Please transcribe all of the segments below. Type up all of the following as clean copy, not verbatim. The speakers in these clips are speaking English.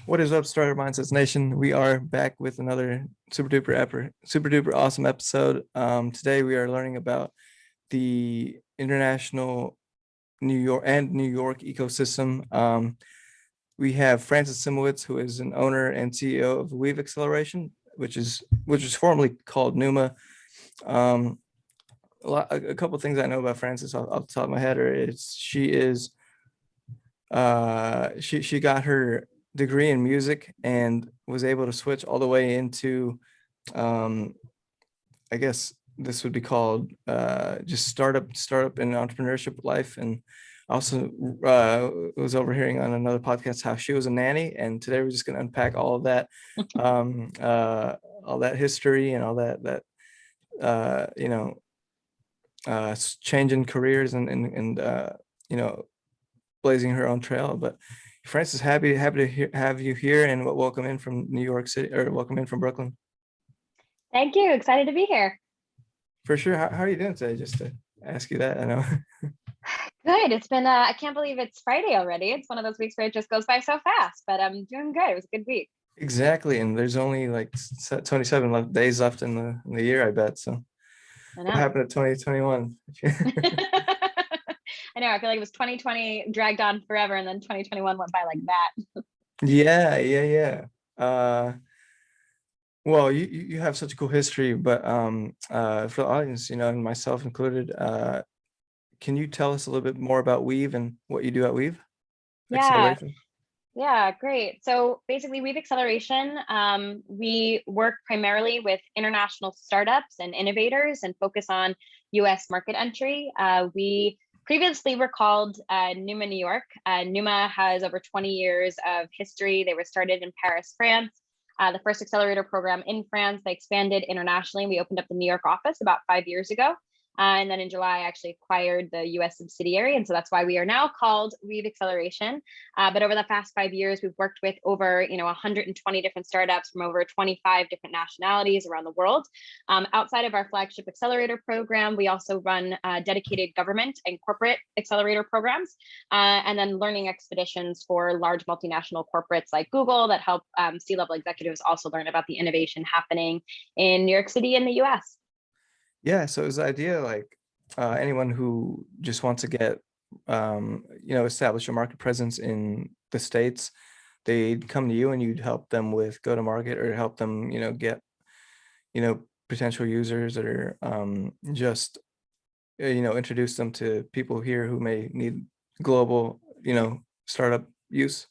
What is up, Starter Mindsets Nation? We are back with another super duper awesome episode. Today we are learning about the international New York ecosystem. We have Francis Simowitz, who is an owner and CEO of WEVE Acceleration, which is formerly called Numa. A couple of things I know about Francis off the top of my head is she got her degree in music and was able to switch all the way into I guess this would be called just startup and entrepreneurship life. And also was overhearing on another podcast how she was a nanny, and today we're just going to unpack all of that, all that history and all that changing careers and blazing her own trail. But Francis, happy to have you here, and welcome in from New York City, or welcome in from Brooklyn. Thank you. Excited to be here. For sure. How are you doing today? Just to ask you that, I know. Good. It's been, I can't believe it's Friday already. It's one of those weeks where it just goes by so fast, but I'm doing good. It was a good week. Exactly. And there's only like 27 days left in the year, I bet. So what happened to 2021? I know. I feel like it was 2020 dragged on forever, and then 2021 went by like that. Yeah. Well, you have such a cool history, but for the audience, and myself included, can you tell us a little bit more about WEVE and what you do at WEVE Acceleration? Yeah, great. So basically, WEVE Acceleration, we work primarily with international startups and innovators and focus on US market entry. We previously were called Numa New York. Numa has over 20 years of history. They were started in Paris, France. The first accelerator program in France. They expanded internationally. We opened up the New York office about 5 years ago. And then in July, I actually acquired the US subsidiary. And so that's why we are now called WEVE Acceleration. But over the past 5 years, we've worked with over 120 different startups from over 25 different nationalities around the world. Outside of our flagship accelerator program, we also run dedicated government and corporate accelerator programs, and then learning expeditions for large multinational corporates like Google that help C-level executives also learn about the innovation happening in New York City and the US. Yeah, so is the idea like anyone who just wants to get establish a market presence in the States, they'd come to you and you'd help them with go to market, or help them get potential users, or just introduce them to people here who may need global startup use?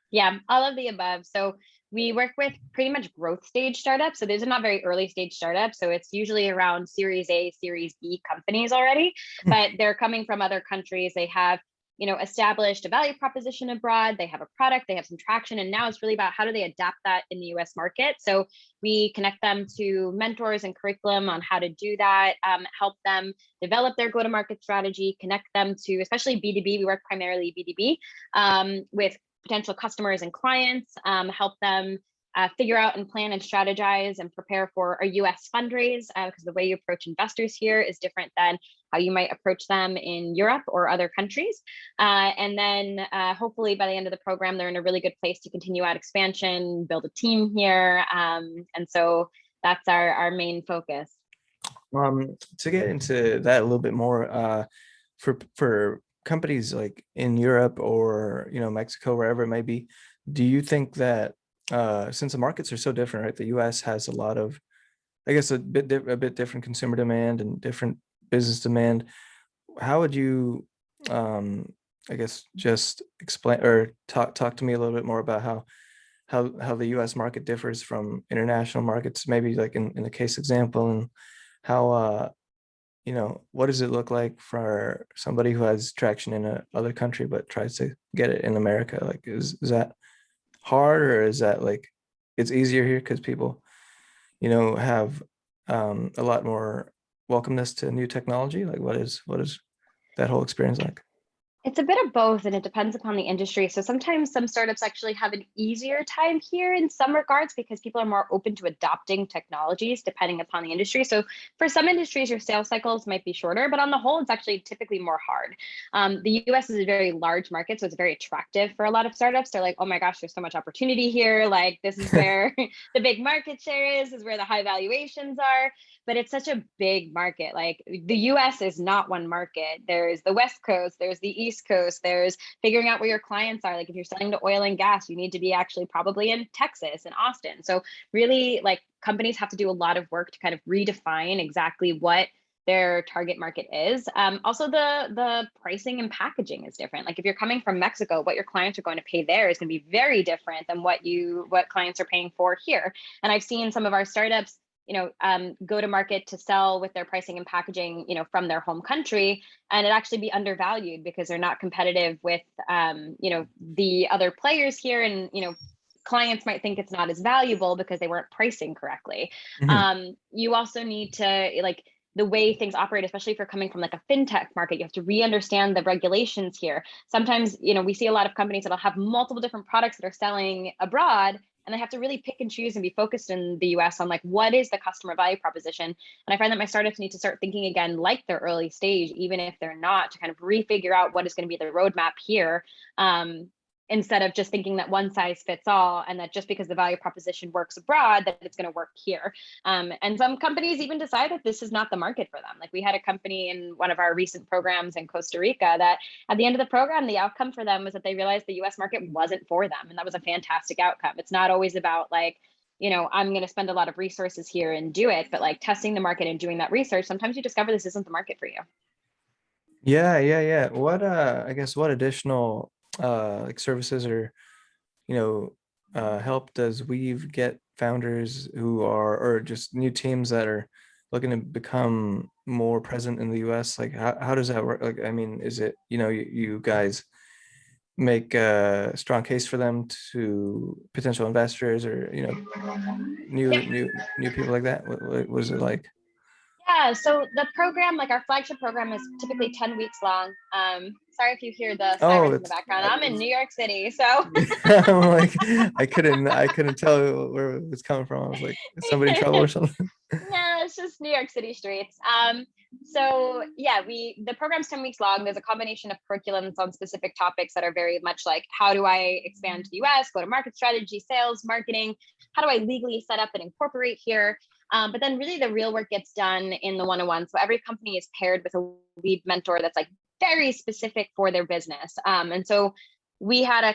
Yeah, all of the above. So we work with pretty much growth stage startups. So these are not very early stage startups. So it's usually around Series A, Series B companies already, but they're coming from other countries. They have, established a value proposition abroad. They have a product, they have some traction, and now it's really about how do they adapt that in the US market. So we connect them to mentors and curriculum on how to do that, help them develop their go-to-market strategy, connect them to, especially B2B. We work primarily B2B with potential customers and clients, help them figure out and plan and strategize and prepare for a US fundraise, because the way you approach investors here is different than how you might approach them in Europe or other countries. And then hopefully by the end of the program, they're in a really good place to continue out expansion, build a team here. And so that's our main focus. To get into that a little bit more, for companies like in Europe or Mexico, wherever it may be, do you think that since the markets are so different, right? The US has a lot of, I guess, a bit different consumer demand and different business demand. How would you I guess just explain or talk to me a little bit more about how the US market differs from international markets, maybe like in the case example, and how what does it look like for somebody who has traction in another country but tries to get it in America? Like, is that hard, or is that like it's easier here because people have a lot more welcomeness to new technology? Like, what is that whole experience like? It's a bit of both, and it depends upon the industry. So sometimes some startups actually have an easier time here in some regards because people are more open to adopting technologies depending upon the industry. So for some industries, your sales cycles might be shorter, but on the whole, it's actually typically more hard. The US is a very large market, so it's very attractive for a lot of startups. They're like, oh my gosh, there's so much opportunity here. Like, this is where the big market share is where the high valuations are. But it's such a big market. Like, the US is not one market. There's the West Coast, there's the East Coast, there's figuring out where your clients are. Like, if you're selling to oil and gas, you need to be actually probably in Texas and Austin. So really, like, companies have to do a lot of work to kind of redefine exactly what their target market is. Also, the pricing and packaging is different. Like, if you're coming from Mexico, what your clients are going to pay there is going to be very different than what clients are paying for here. And I've seen some of our startups, go to market to sell with their pricing and packaging, from their home country, and it actually be undervalued because they're not competitive with, the other players here, and clients might think it's not as valuable because they weren't pricing correctly. Mhm. You also need to, like, the way things operate, especially if you're coming from like a fintech market, you have to re-understand the regulations here. Sometimes, we see a lot of companies that'll have multiple different products that are selling abroad, and they have to really pick and choose and be focused in the US on, like, what is the customer value proposition. And I find that my startups need to start thinking again like they're early stage, even if they're not, to kind of refigure out what is going to be the roadmap here. Instead of just thinking that one size fits all, and that just because the value proposition works abroad, that it's going to work here. And some companies even decide that this is not the market for them. Like, we had a company in one of our recent programs in Costa Rica that at the end of the program, the outcome for them was that they realized the US market wasn't for them. And that was a fantastic outcome. It's not always about, like, I'm going to spend a lot of resources here and do it, but like testing the market and doing that research, sometimes you discover this isn't the market for you. Yeah, yeah, yeah. What I guess what additional like services or help does Weave get founders who are, or just new teams that are looking to become more present in the US? Like, how does that work? Like, I mean, is it, you guys make a strong case for them to potential investors, or, Yep. new people like that? What was it like? Yeah, so the program, like our flagship program, is typically 10 weeks long. Sorry if you hear the Oh, sirens in the background. I'm in New York City, so I'm like, I couldn't tell where it was coming from. I was like, is somebody in trouble or something? yeah, it's just New York City streets. So yeah, the program's 10 weeks long. There's a combination of curriculums on specific topics that are very much like, how do I expand to the US, go to market strategy, sales, marketing, how do I legally set up and incorporate here? But then really the real work gets done in the one-on-one. So every company is paired with a lead mentor that's like very specific for their business. And so we had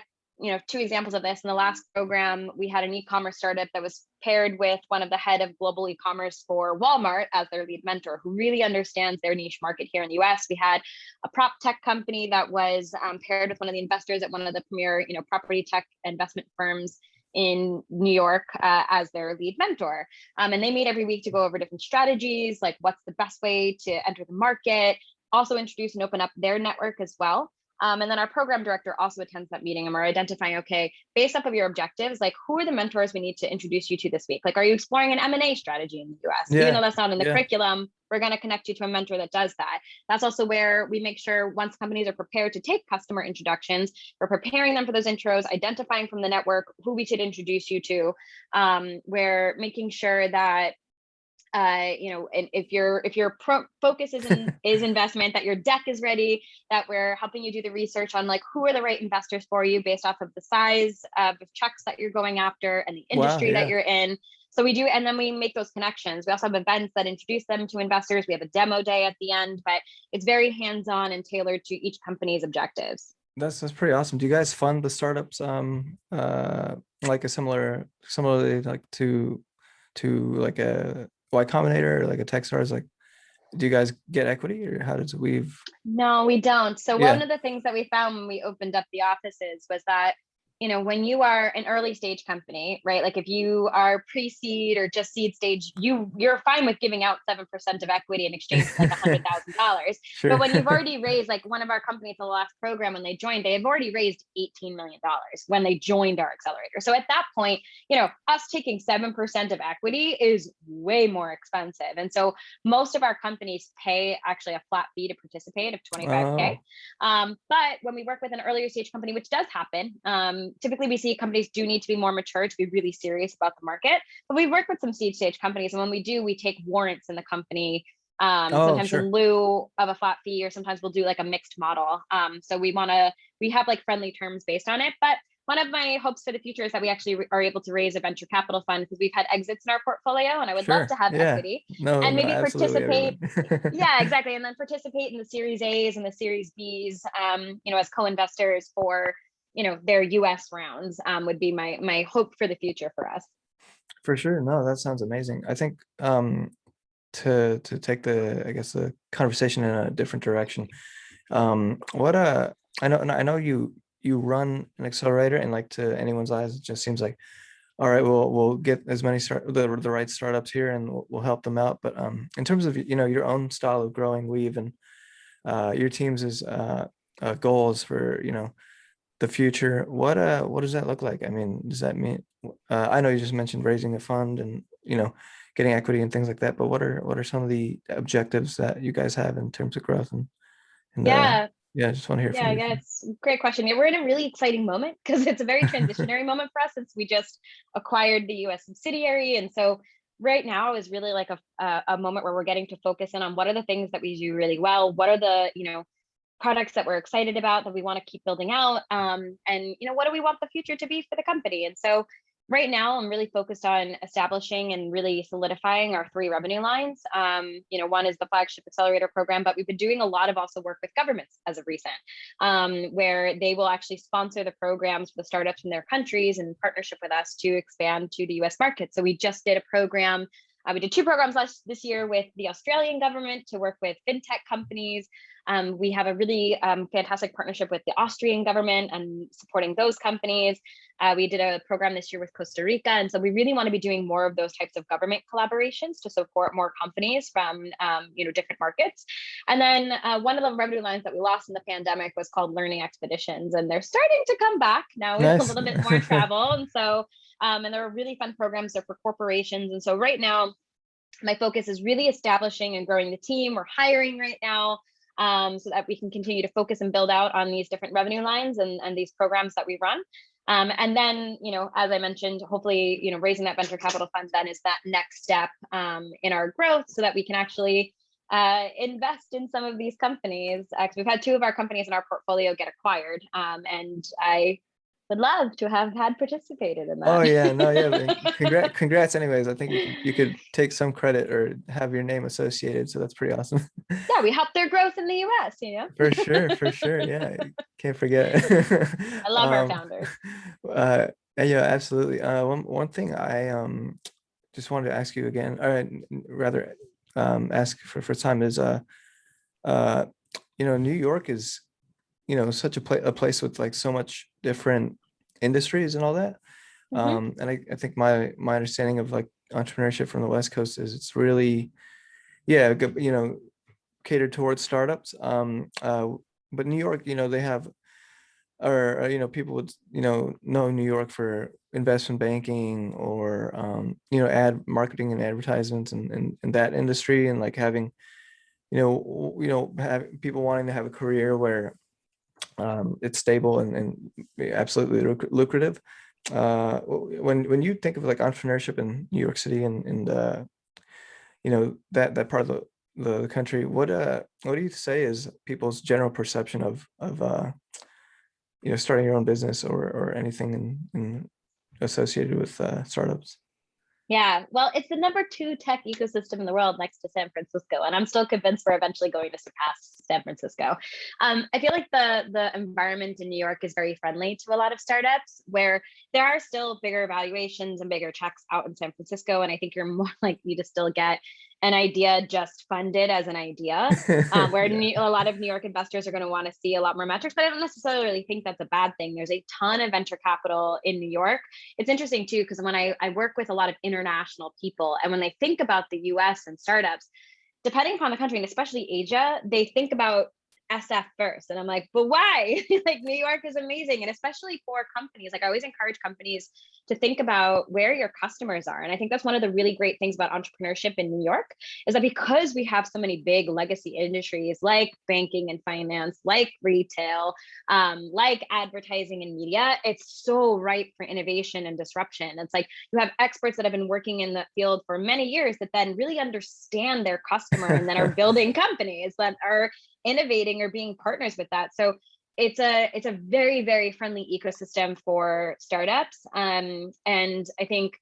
two examples of this in the last program. We had an e-commerce startup that was paired with one of the head of global e-commerce for Walmart as their lead mentor, who really understands their niche market here in the US. We had a prop tech company that was paired with one of the investors at one of the premier property tech investment firms in New York as their lead mentor. And they meet every week to go over different strategies, like what's the best way to enter the market, also introduce and open up their network as well. And then our program director also attends that meeting, and we're identifying, okay, based off of your objectives, like, who are the mentors we need to introduce you to this week? Like, are you exploring an M&A strategy in the US? Even though Yeah, that's not in the yeah. curriculum, we're going to connect you to a mentor that does that. That's also where we make sure once companies are prepared to take customer introductions, we're preparing them for those intros, identifying from the network who we should introduce you to. We're making sure that and if your focus is investment, that your deck is ready, that we're helping you do the research on, like, who are the right investors for you based off of the size of the checks that you're going after and the Wow, industry that yeah. you're in. So we do, and then we make those connections. We also have events that introduce them to investors. We have a demo day at the end, but it's very hands-on and tailored to each company's objectives. That's pretty awesome. Do you guys fund the startups like a similarly like to like a Y Combinator or like a Techstars? Like, do you guys get equity, or how does Weave? No, we don't. So one Yeah. of the things that we found when we opened up the offices was that when you are an early stage company, right? Like if you are pre-seed or just seed stage, you're fine with giving out 7% of equity in exchange for like $100,000. But Sure. when you've already raised, like one of our companies in the last program, when they joined, they have already raised $18 million when they joined our accelerator. So at that point, us taking 7% of equity is way more expensive. And so most of our companies pay actually a flat fee to participate of 25K. Oh, But when we work with an earlier stage company, which does happen, typically we see companies do need to be more mature to be really serious about the market. But we work with some seed stage companies, and when we do, we take warrants in the company, oh, sometimes sure. in lieu of a flat fee, or sometimes we'll do like a mixed model. So we have like friendly terms based on it. But one of my hopes for the future is that we actually are able to raise a venture capital fund, because we've had exits in our portfolio, and I would love to Sure. have Yeah. equity No, and no, maybe absolutely participate. everyone. Yeah, exactly. And then participate in the Series A's and the Series B's, as co-investors for, their US rounds, would be my hope for the future for us. For sure. No, that sounds amazing. I think to take the, I guess, the conversation in a different direction. What I know you run an accelerator, and like to anyone's eyes, it just seems like, all right, we'll get as many the right startups here, and we'll help them out. But in terms of your own style of growing Weave, and your team's is goals for the future, what does that look like? I mean, does that mean I know you just mentioned raising a fund and getting equity and things like that, but what are some of the objectives that you guys have in terms of growth, and Yeah, yeah, I just want to hear from you. yeah, it's a great question. Yeah, we're in a really exciting moment because it's a very transitionary moment for us, since we just acquired the US subsidiary. And so right now is really like a moment where we're getting to focus in on what are the things that we do really well, what are the products that we're excited about that we want to keep building out, and what do we want the future to be for the company. And so right now I'm really focused on establishing and really solidifying our three revenue lines. One is the flagship accelerator program, but we've been doing a lot of also work with governments as of recent, where they will actually sponsor the programs for the startups in their countries in partnership with us to expand to the US market. So we just did a program. We did two programs this year with the Australian government to work with fintech companies. We have a really fantastic partnership with the Austrian government and supporting those companies. We did a program this year with Costa Rica. And so we really want to be doing more of those types of government collaborations to support more companies from different markets. And then one of the revenue lines that we lost in the pandemic was called learning expeditions. And they're starting to come back now with a Nice. little bit more travel. And so, and there are really fun programs. They're for corporations. And so right now, my focus is really establishing and growing the team. We're hiring right now, so that we can continue to focus and build out on these different revenue lines and these programs that we run. And then, as I mentioned, hopefully, raising that venture capital fund then is that next step in our growth, so that we can actually invest in some of these companies. Because we've had two of our companies in our portfolio get acquired, and I would love to have had participated in Oh that. yeah, no, yeah, man. Congrats anyways. I think you could take some credit or have your name associated, so that's pretty awesome. Yeah, we helped their growth in the US. For sure, for sure. Yeah, can't forget. I love our um founders. yeah, absolutely. One thing I just wanted to ask you again, or rather ask for time, is uh New York is such a place with like so much different industries and all that. Hmm. And I think my understanding of like entrepreneurship from the West Coast is it's really, yeah, catered towards startups. But New York, they have, or people would know New York for investment banking, or ad marketing and advertisements, and that industry, and like having have people wanting to have a career where it's stable and absolutely lucrative. When you think of like entrepreneurship in New York City, and that part of the country, what do you say is people's general perception of starting your own business, or anything associated with startups? Yeah, well, it's the #2 tech ecosystem in the world next to San Francisco, and I'm still convinced we're eventually going to surpass San Francisco. I feel like the environment in New York is very friendly to a lot of startups, where there are still bigger valuations and bigger checks out in San Francisco, and I think you're more likely to still get an idea just funded as an idea, where Yeah. a lot of New York investors are going to want to see a lot more metrics. But I don't necessarily think that's a bad thing. There's a ton of venture capital in New York. It's interesting too, because when I work with a lot of international people, and when they think about the US and startups, depending upon the country, and especially Asia, they think about SF first. And I'm like, but why? Like, New York is amazing. And especially for companies, like, I always encourage companies to think about where your customers are. And I think that's one of the really great things about entrepreneurship in New York, is that because we have so many big legacy industries like banking and finance, like retail, like advertising and media, it's so ripe for innovation and disruption. It's like you have experts that have been working in the field for many years that then really understand their customer and then are building companies that are innovating or being partners with that. So it's a very, very friendly ecosystem for startups. And I think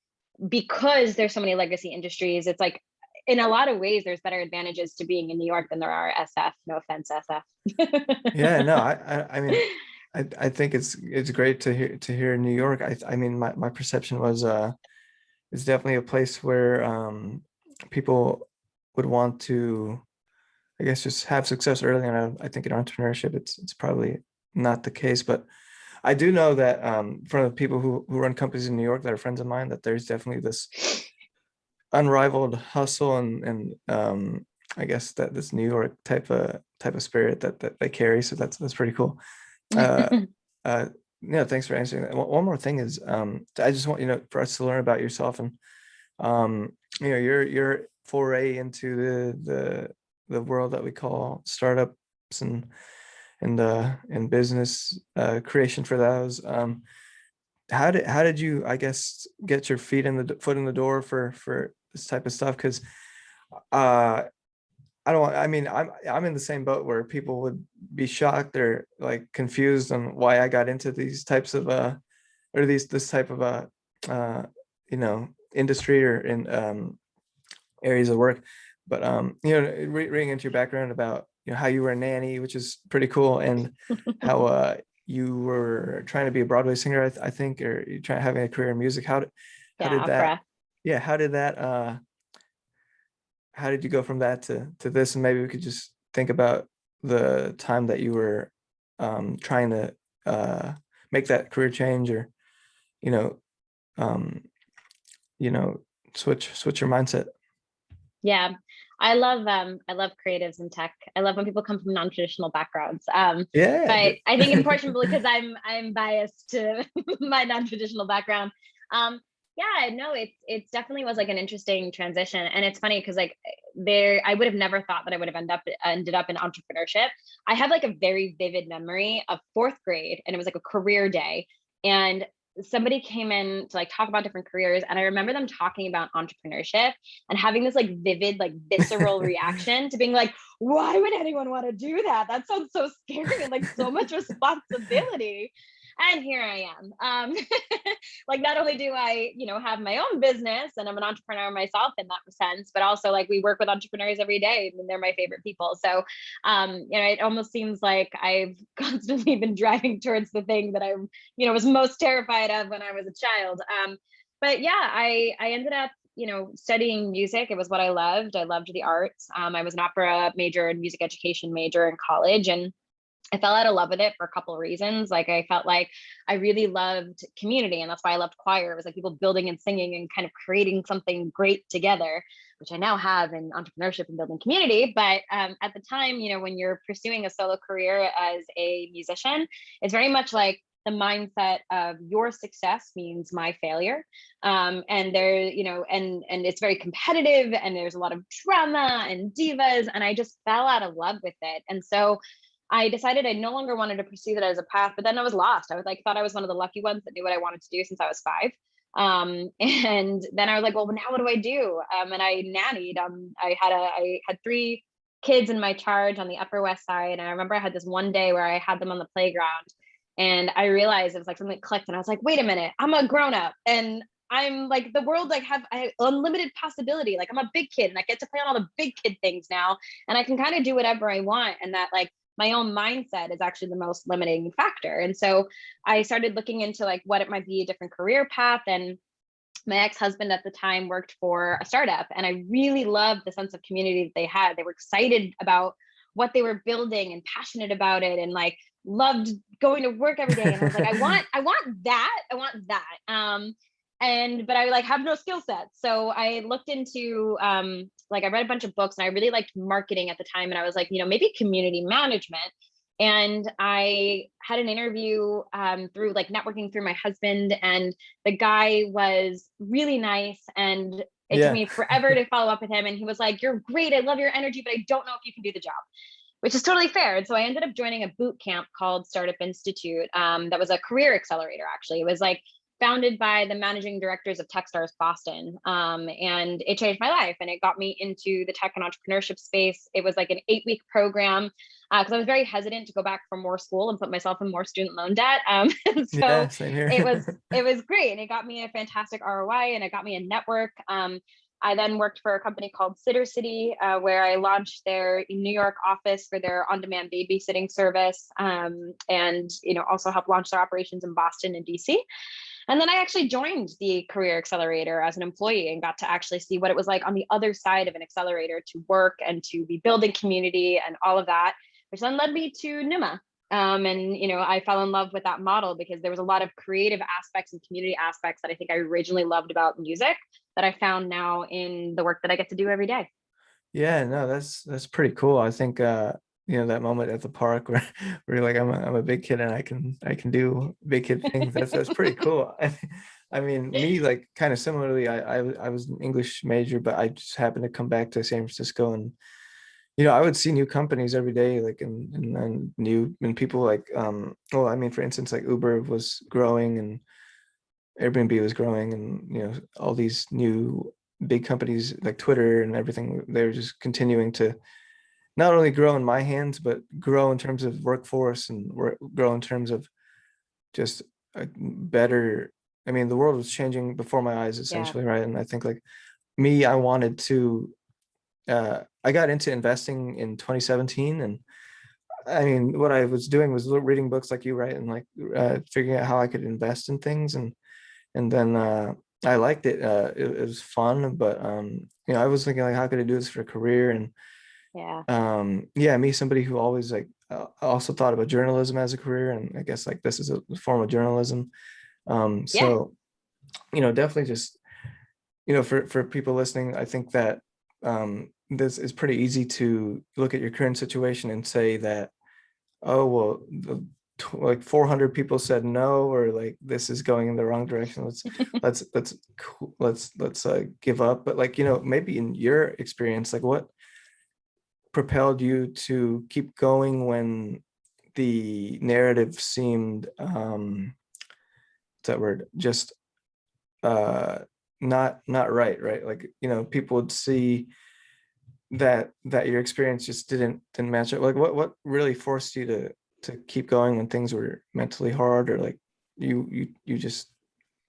because there's so many legacy industries, it's like, in a lot of ways, there's better advantages to being in New York than there are SF. No offense, SF. Yeah, no, I mean, I think it's great to hear New York. I mean, my perception was it's definitely a place where people would want to, I guess, just have success early. And I think in entrepreneurship, it's probably not the case. But I do know that from the people who run companies in New York that are friends of mine, that there's definitely this unrivaled hustle and I guess that this New York type of spirit that they carry. So that's pretty cool. Uh, uh, yeah, thanks for answering that. One more thing is I just want for us to learn about yourself and your foray into the world that we call startups and business creation for those. How did you, I guess, get your foot in the door for this type of stuff? Because uh I don't want, I mean, I'm in the same boat where people would be shocked or like confused on why I got into these types of or this type of uh industry or in areas of work. But reading into your background about how you were a nanny, which is pretty cool, and how you were trying to be a Broadway singer, I think, or you trying having a career in music. How Yeah, did that? opera. Yeah, how did you go from that to this? And maybe we could just think about the time that you were trying to make that career change, or you know um, you know switch your mindset. Yeah, I love creatives in tech. I love when people come from non-traditional backgrounds. Yeah. But I think unfortunately, because I'm biased to my non-traditional background. Um, yeah, no, it's definitely was like an interesting transition. And it's funny because like there I would have never thought that I would have ended up in entrepreneurship. I have like a very vivid memory of fourth grade, and it was like a career day. And somebody came in to like talk about different careers, and I remember them talking about entrepreneurship and having this like vivid, like visceral reaction to being like, why would anyone want to do that? That sounds so scary and like so much responsibility. And here I am. Like, not only do I, have my own business and I'm an entrepreneur myself in that sense, but also like we work with entrepreneurs every day and they're my favorite people. So, it almost seems like I've constantly been driving towards the thing that I, was most terrified of when I was a child. But yeah, I ended up studying music. It was what I loved. I loved the arts. I was an opera major and music education major in college, and I fell out of love with it for a couple of reasons. Like, I felt like I really loved community, and that's why I loved choir. It was like people building and singing and kind of creating something great together, which I now have in entrepreneurship and building community. But at the time, when you're pursuing a solo career as a musician, it's very much like the mindset of your success means my failure. And there, and it's very competitive, and there's a lot of drama and divas, and I just fell out of love with it. And so I decided I no longer wanted to pursue that as a path, but then I was lost. I was like, thought I was one of the lucky ones that knew what I wanted to do since I was 5. And then I was like, well, now what do I do? And I nannied. I had 3 kids in my charge on the Upper West Side. And I remember I had this one day where I had them on the playground, and I realized it was like something clicked, and I was like, wait a minute, I'm a grown up and I'm like, the world like I unlimited possibility. Like I'm a big kid and I get to play on all the big kid things now, and I can kind of do whatever I want. And that like my own mindset is actually the most limiting factor. And so I started looking into like what it might be a different career path. And my ex-husband at the time worked for a startup, and I really loved the sense of community that they had. They were excited about what they were building and passionate about it, and like loved going to work every day. And I was like, I want that. I want that. And but I like have no skill set. So I looked into like I read a bunch of books, and I really liked marketing at the time. And I was like, maybe community management. And I had an interview through like networking through my husband, and the guy was really nice. And it took Yeah. me forever to follow up with him. And he was like, "You're great. I love your energy, but I don't know if you can do the job," which is totally fair. And so I ended up joining a boot camp called Startup Institute. That was a career accelerator, actually. It was like founded by the managing directors of Techstars Boston. And it changed my life, and it got me into the tech and entrepreneurship space. It was like an 8-week program because I was very hesitant to go back for more school and put myself in more student loan debt. And Yeah, so same it was here. it was great, and it got me a fantastic ROI, and it got me a network. I then worked for a company called Sitter City, where I launched their New York office for their on-demand babysitting service, and also helped launch their operations in Boston and DC. And then I actually joined the Career Accelerator as an employee and got to actually see what it was like on the other side of an accelerator to work and to be building community and all of that, which then led me to Numa. And I fell in love with that model because there was a lot of creative aspects and community aspects that I think I originally loved about music that I found now in the work that I get to do every day. Yeah, no, that's pretty cool. I think that moment at the park where where you're like, I'm a big kid and I can do big kid things. That's pretty cool. I mean, me like kind of similarly, I was an English major, but I just happened to come back to San Francisco, and I would see new companies every day, like and new and people like well, I mean, for instance, like Uber was growing and Airbnb was growing, and all these new big companies like Twitter and everything, they're just continuing to not only grow in my hands, but grow in terms of workforce and grow in terms of just a better. I mean, the world was changing before my eyes, Yeah. essentially, right? And I think like me, I wanted to. I got into investing in 2017, and I mean, what I was doing was reading books like you, right, and like figuring out how I could invest in things, and then I liked it. It was fun, but I was thinking like, how could I do this for a career? And Yeah. yeah, me, somebody who always like also thought about journalism as a career, and I guess like this is a form of journalism. Yeah. So definitely just for people listening, I think that this is pretty easy to look at your current situation and say that, oh well, like 400 people said no, or like this is going in the wrong direction. Let's give up. But like maybe in your experience, like what propelled you to keep going when the narrative seemed what's that word, just uh not right, like people would see that your experience just didn't match up. Like what really forced you to keep going when things were mentally hard, or like you just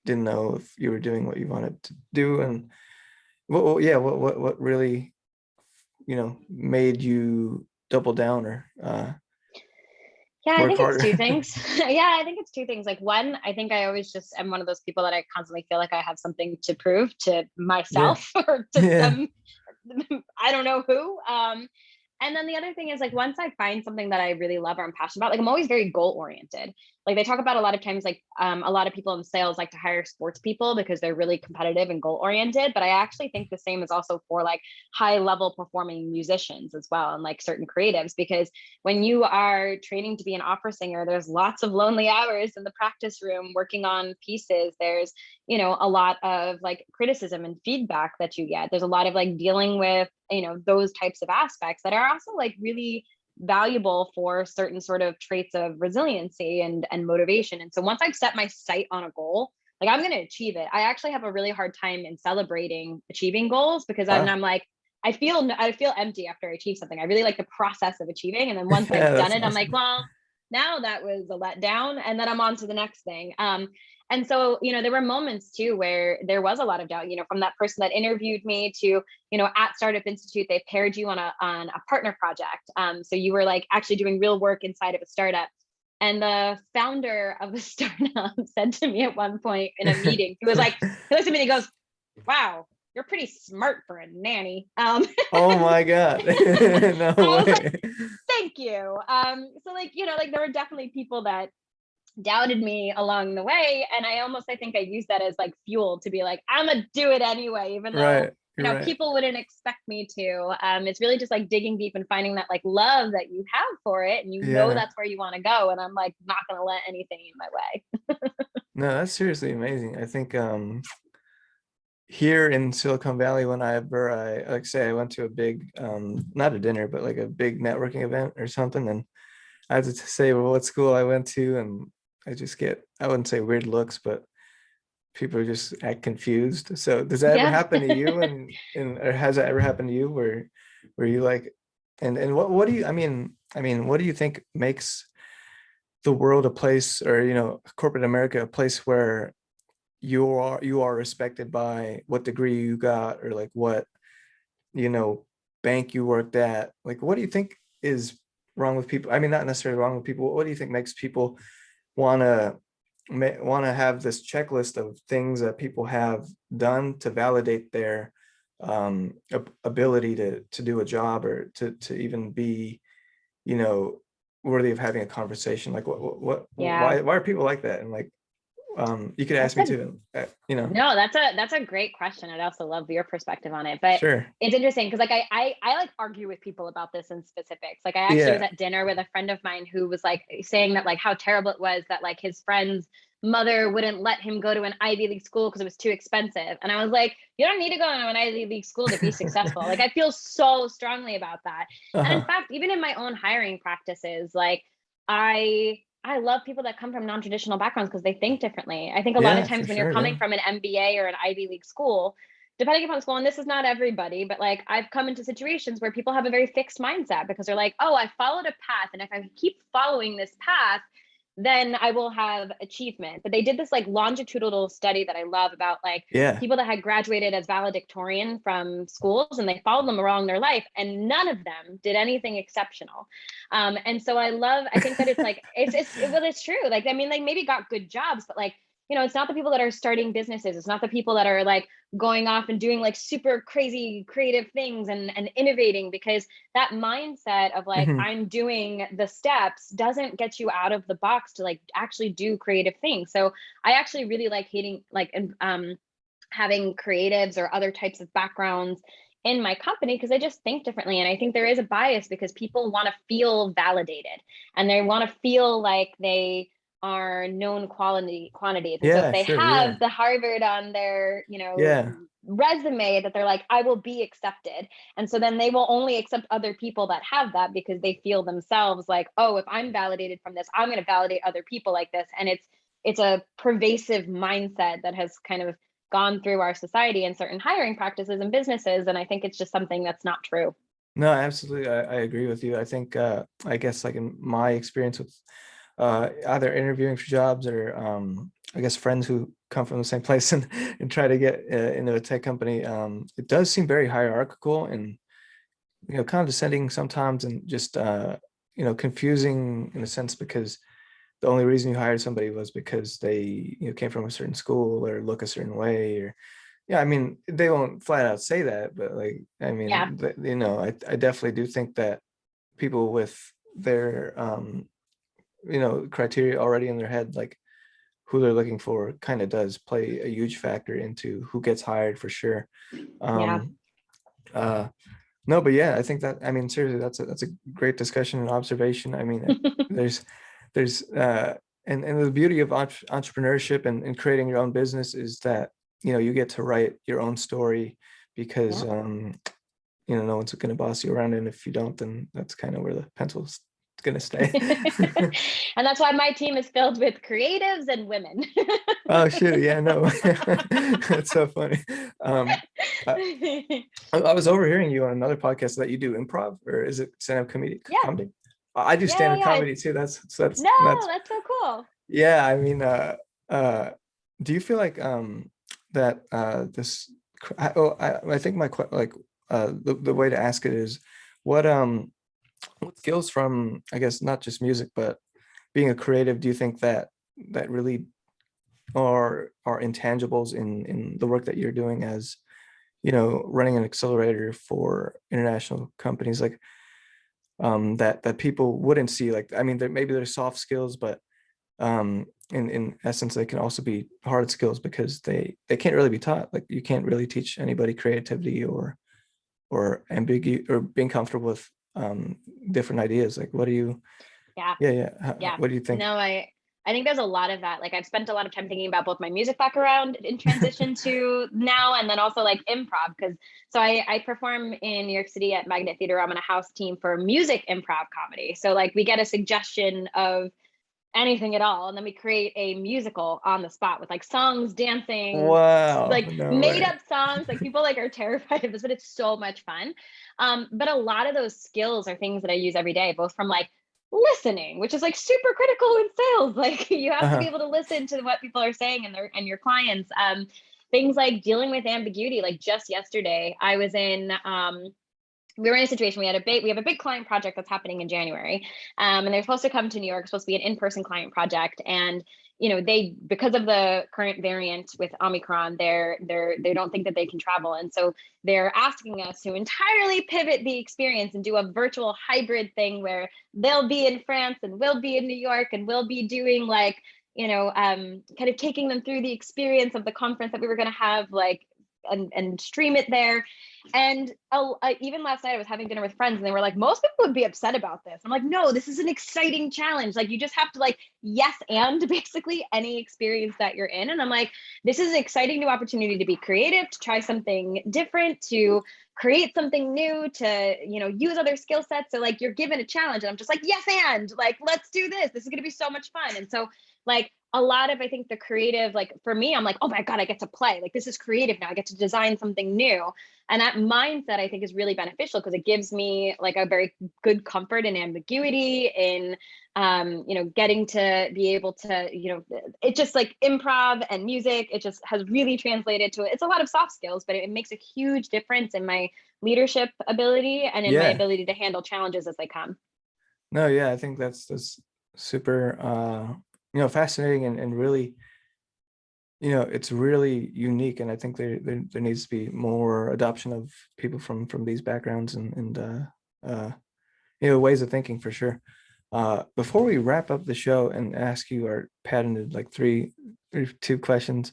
didn't know if you were doing what you wanted to do? And yeah, what really made you double down or Yeah, I work think it's harder? two things. Yeah, I think it's two things. Like one, I think I always just am one of those people that I constantly feel like I have something to prove to Yeah. myself or to Yeah. some, I don't know who. And then the other thing is like once I find something that I really love or I'm passionate about, like I'm always very goal oriented. Like they talk about a lot of times, like a lot of people in sales like to hire sports people because they're really competitive and goal oriented. But I actually think the same is also for like high level performing musicians as well, and like certain creatives, because when you are training to be an opera singer, there's lots of lonely hours in the practice room working on pieces. There's a lot of like criticism and feedback that you get. There's a lot of like dealing with those types of aspects that are also like really valuable for certain sort of traits of resiliency and motivation. And so once I've set my sight on a goal, like I'm going to achieve it. I actually have a really hard time in celebrating achieving goals because Wow. I'm like, I feel empty after I achieve something. I really like the process of achieving, and then once Yeah, I've done that's it, I'm like, awesome. well, now that was a letdown, and then I'm on to the next thing. And so, there were moments too where there was a lot of doubt, from that person that interviewed me to, at Startup Institute, they paired you on a partner project. So you were like actually doing real work inside of a startup. And the founder of the startup said to me at one point in a meeting, he looks at me and he goes, "Wow, you're pretty smart for a nanny." Oh my God. No I was like, way. "Thank you." So there were definitely people that doubted me along the way, and I think I used that as like fuel to be like, I'm gonna do it anyway, even though Right. You're right. people wouldn't expect me to. It's really just like digging deep and finding that like love that you have for it, and Yeah. that's where you want to go, and I'm like not gonna let anything in my way. No, that's seriously amazing. I think here in Silicon Valley, whenever I like say I went to a big not a dinner, but like a big networking event or something, and I had to say what school I went to, and I just get, I wouldn't say weird looks, but people just act confused. So does that ever Yeah. happen to you? And or has that ever happened to you where you like, and what do you, I mean, what do you think makes the world a place, or corporate America a place where you are respected by what degree you got, or like what you know bank you worked at? Like, what do you think is wrong with people? I mean, not necessarily wrong with people. What do you think makes people want to have this checklist of things that people have done to validate their ability to do a job, or to even be you know worthy of having a conversation? Like, Yeah. why are people like that? And like, you could ask That's me a too, No, that's a great question. I'd also love your perspective on it. But sure. it's interesting because I like argue with people about this in specifics. Like I actually was Yeah. at dinner with a friend of mine who was like saying that like how terrible it was that like his friend's mother wouldn't let him go to an Ivy League school because it was too expensive. And I was like, you don't need to go to an Ivy League school to be successful. Like I feel so strongly about that. And in Uh-huh. fact, even in my own hiring practices, like I love people that come from non-traditional backgrounds because they think differently. I think a lot of Yeah, for times when you're sure. Yeah. coming from an MBA or an Ivy League school, depending upon school, and this is not everybody, but like I've come into situations where people have a very fixed mindset because they're like, oh, I followed a path, and if I keep following this path, then I will have achievement. But they did this like longitudinal study that I love about like Yeah. people that had graduated as valedictorian from schools, and they followed them along their life, and none of them did anything exceptional. And so I think that it's like well, it's true. Like I mean, they maybe got good jobs, but like it's not the people that are starting businesses. It's not the people that are like going off and doing like super crazy creative things and innovating, because that mindset of like Mhm. I'm doing the steps doesn't get you out of the box to like actually do creative things. So I actually really like hating like having creatives or other types of backgrounds in my company because I just think differently. And I think there is a bias because people want to feel validated and they want to feel like they are known quantities. And so if Yeah, they sure. Yeah. have the Harvard on their, Yeah. resume, that they're like, I will be accepted. And so then they will only accept other people that have that because they feel themselves like, oh, if I'm validated from this, I'm going to validate other people like this. And it's a pervasive mindset that has kind of gone through our society and certain hiring practices and businesses. And I think it's just something that's not true. No, absolutely. I agree with you. I think I guess like in my experience with either interviewing for jobs, or I guess friends who come from the same place and try to get into a tech company, it does seem very hierarchical and condescending sometimes, and just confusing in a sense, because the only reason you hired somebody was because they came from a certain school or look a certain way, or yeah, I mean, they won't flat out say that, but like, I Yeah. mean, I definitely do think that people with their criteria already in their head, like who they're looking for, kind of does play a huge factor into who gets hired, for sure. Yeah. um uh no, but yeah, I think that, I mean, seriously, that's a great discussion and observation. I mean, there's and the beauty of entrepreneurship and creating your own business is that you get to write your own story, because Yeah. no one's going to boss you around, and if you don't, then that's kind of where the pencil's going to stay. And that's why my team is filled with creatives and women. Oh shoot, yeah, no. That's so funny. I, I was overhearing you on another podcast that you do improv, or is it stand-up Yeah. comedy? I do Yeah, stand-up yeah, yeah. comedy too. No, That's that's so cool. yeah. I mean, uh, do you feel like that this? I think like the way to ask it is, what what skills from, I guess, not just music but being a creative, do you think that really are intangibles in the work that you're doing as, running an accelerator for international companies, like that people wouldn't see? Like, I mean, maybe there's soft skills, but in essence they can also be hard skills because they can't really be taught. Like, you can't really teach anybody creativity or ambiguity or being comfortable with different ideas. Like, what do you Yeah. yeah, yeah, Yeah. what do you think? No, I think there's a lot of that. Like I've spent a lot of time thinking about both my music background in transition to now, and then also like improv. Because so I perform in New York City at Magnet Theater. I'm on a house team for music improv comedy. So like we get a suggestion of anything at all, and then we create a musical on the spot with like songs, dancing, Wow, like no made way. up songs. Like people like are terrified of this, but it's so much fun. But a lot of those skills are things that I use every day, both from like listening, which is like super critical in sales. Like you have to be Uh-huh. able to listen to what people are saying and your clients. Things like dealing with ambiguity. Like just yesterday, I was in we were in a situation. We have a big client project that's happening in January, and they're supposed to come to New York. It's supposed to be an in-person client project, and they, because of the current variant with Omicron, they don't think that they can travel, and so they're asking us to entirely pivot the experience and do a virtual hybrid thing where they'll be in France and we'll be in New York, and we'll be doing like kind of taking them through the experience of the conference that we were going to have, like and stream it there. And even last night, I was having dinner with friends, and they were like, "Most people would be upset about this." I'm like, "No, this is an exciting challenge. Like, you just have to like yes and basically any experience that you're in." And I'm like, "This is an exciting new opportunity to be creative, to try something different, to create something new, to use other skill sets." So like, you're given a challenge, and I'm just like, "Yes and like, let's do this. This is going to be so much fun." And so like a lot of, I think, the creative, like for me, I'm like, oh my God, I get to play. Like this is creative now. I get to design something new. And that mindset, I think, is really beneficial because it gives me like a very good comfort in ambiguity, in getting to be able to, it just like improv and music, it just has really translated to it. It's a lot of soft skills, but it makes a huge difference in my leadership ability and in my Yeah. ability to handle challenges as they come. No, yeah, I think that's super fascinating and really, it's really unique. And I think there needs to be more adoption of people from these backgrounds and ways of thinking, for sure. Before we wrap up the show and ask you our patented like two questions,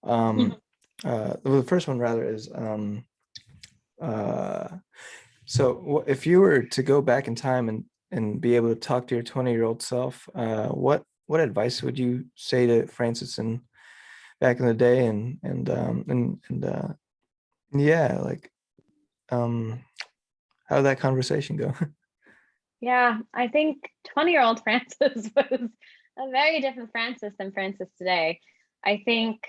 well, the first one rather is uh so if you were to go back in time and be able to talk to your 20-year-old self, what advice would you say to Francis and back in the day? And yeah, like, um how did that conversation go? Yeah, I think 20-year-old Francis was a very different Francis than Francis today. I think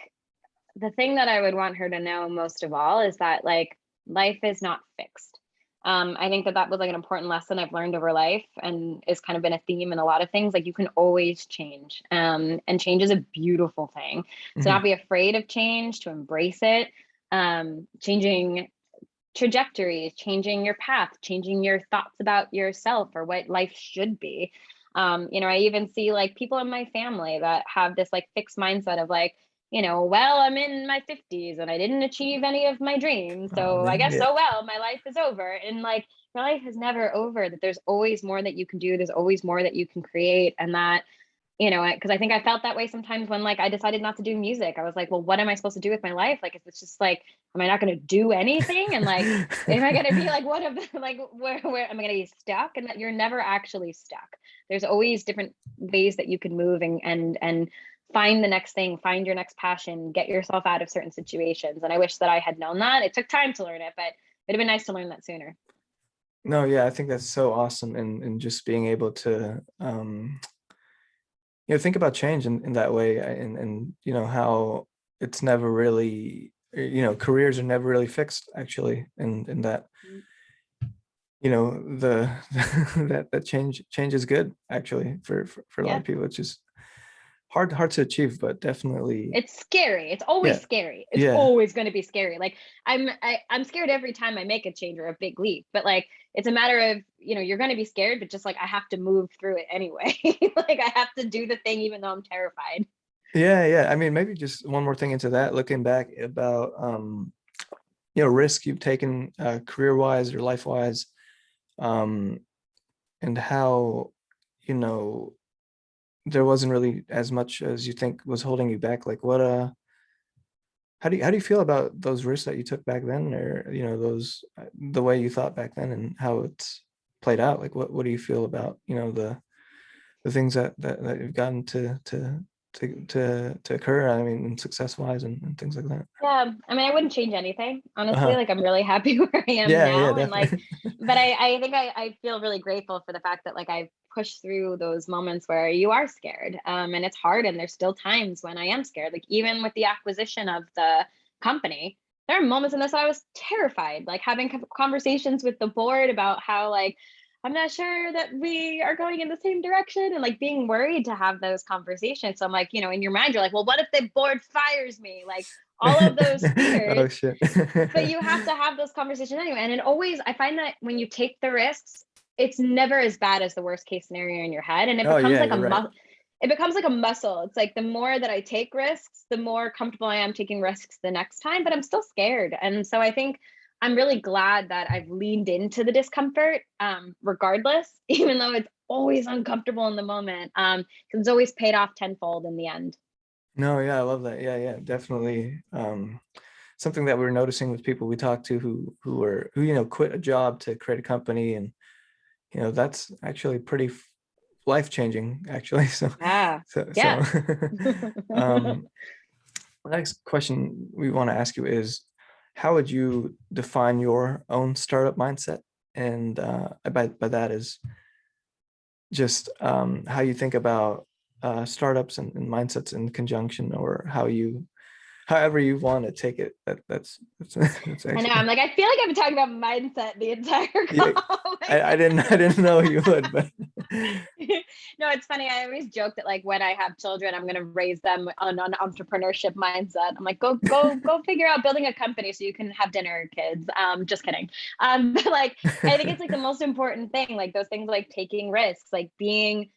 the thing that I would want her to know most of all is that like life is not fixed. I think that was like an important lesson I've learned over life, and it's kind of been a theme in a lot of things. Like you can always change, and change is a beautiful thing. So not Mhm. be afraid of change, to embrace it. Changing trajectories, changing your path, changing your thoughts about yourself or what life should be. I even see like people in my family that have this like fixed mindset of like, well, I'm in my 50s and I didn't achieve any of my dreams. Oh So I man, guess, yeah. oh well, my life is over. And like your life is never over, that there's always more that you can do, there's always more that you can create. And that because I think I felt that way sometimes when like I decided not to do music. I was like, well, what am I supposed to do with my life? Like, if it's just like, am I not going to do anything? And like, am I going to be like, what if like, where am I going to be stuck? And that you're never actually stuck. There's always different ways that you can move and find the next thing, find your next passion, get yourself out of certain situations. And I wish that I had known that. It took time to learn it, but it'd have been nice to learn that sooner. No, yeah, I think that's so awesome, and just being able to think about change in that way, and how it's never really, careers are never really fixed, actually, and that you know, the that change is good actually for a lot Yeah. of people. It's just hard to achieve, but definitely, It's scary. It's always yeah, scary. It's yeah, always going to be scary. Like I'm scared every time I make a change or a big leap, but like it's a matter of, you're going to be scared, but just like I have to move through it anyway. Like I have to do the thing even though I'm terrified. yeah. I mean, maybe just one more thing into that, looking back about risk you've taken career wise or life wise, um, and how you know there wasn't really as much as you think was holding you back. Like what how do you feel about those risks that you took back then, or those the way you thought back then and how it's played out? Like what do you feel about the things that you've gotten to occur? I mean, success wise and things like that. Yeah, I mean, I wouldn't change anything, honestly. Uh-huh. Like, I'm really happy where I am Yeah, now, and like, definitely. but I think I feel really grateful for the fact that like I've pushed through those moments where you are scared, and it's hard, and there's still times when I am scared. Like even with the acquisition of the company, there are moments in this I was terrified, like having conversations with the board about how like I'm not sure that we are going in the same direction, and like being worried to have those conversations. So I'm like, in your mind, you're like, well, what if the board fires me? Like all of those fears, Oh shit. but you have to have those conversations anyway. And it always, I find that when you take the risks, it's never as bad as the worst case scenario in your head. And it Oh becomes yeah, like you're right. it becomes like a muscle. It's like the more that I take risks, the more comfortable I am taking risks the next time, but I'm still scared. And so I think I'm really glad that I've leaned into the discomfort, regardless, even though it's always uncomfortable in the moment, because it's always paid off tenfold in the end. No, yeah, I love that. Yeah, definitely. Something that we're noticing with people we talk to who quit a job to create a company, and that's actually pretty life changing actually. So Yeah. so Yeah. so um the next question we want to ask you is, how would you define your own startup mindset? And by that is just how you think about startups and mindsets in conjunction, or however you want to take it. That's I know. actually, I'm like, I feel like I've been talking about mindset the entire yeah. call. I didn't know you would, but No, it's funny. I always joke that like when I have children, I'm gonna raise them on an entrepreneurship mindset. I'm like, go figure out building a company so you can have dinner, kids. Just kidding. But like I think it's like the most important thing, like those things like taking risks, like becoming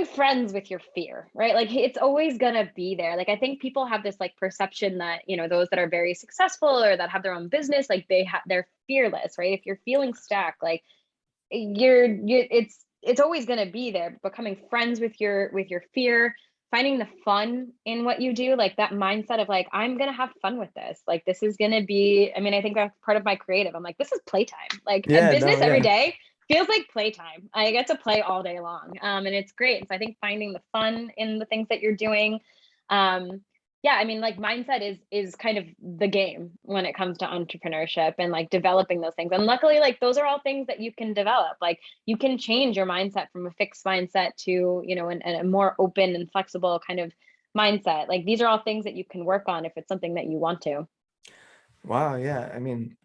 friends with your fear, right? Like it's always gonna be there. Like I think people have this like perception that, those that are very successful or that have their own business, like they're fearless, right? If you're feeling stuck, like it's always going to be there. Becoming friends with your fear, finding the fun in what you do, like that mindset of like I'm going to have fun with this, like this is going to be, I mean, I think that's part of my creative. I'm like, this is playtime. Like a yeah, no, business every yeah. day feels like playtime. I get to play all day long, and it's great. So I think finding the fun in the things that you're doing, um yeah, I mean, like mindset is kind of the game when it comes to entrepreneurship and like developing those things. And luckily, like those are all things that you can develop. Like you can change your mindset from a fixed mindset to, a more open and flexible kind of mindset. Like these are all things that you can work on if it's something that you want to. Wow, yeah. I mean,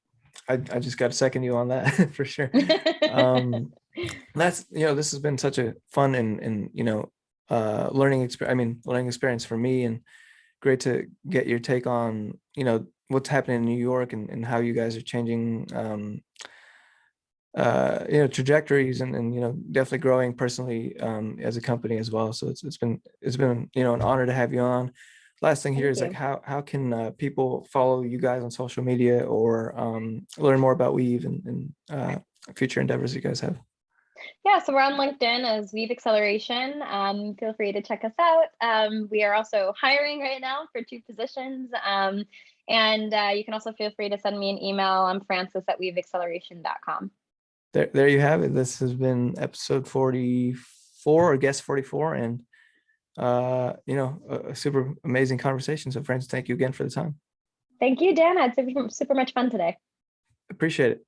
I just got to second you on that for sure. Um, that's this has been such a fun and learning experience. I mean, learning experience for me, and great to get your take on what's happening in New York, and how you guys are changing trajectories, and definitely growing personally as a company as well. So it's been an honor to have you on. Last thing here Thank is like, you. how can people follow you guys on social media, or learn more about Weave and future endeavors you guys have? Yeah, so we're on LinkedIn as WEVE Acceleration. Feel free to check us out. We are also hiring right now for 2 positions. And you can also feel free to send me an email. I'm Francis at weaveacceleration.com. There you have it. This has been episode 44, or guest 44, and a super amazing conversation. So friends, thank you again for the time. Thank you, Dana. It's super, super much fun today. Appreciate it.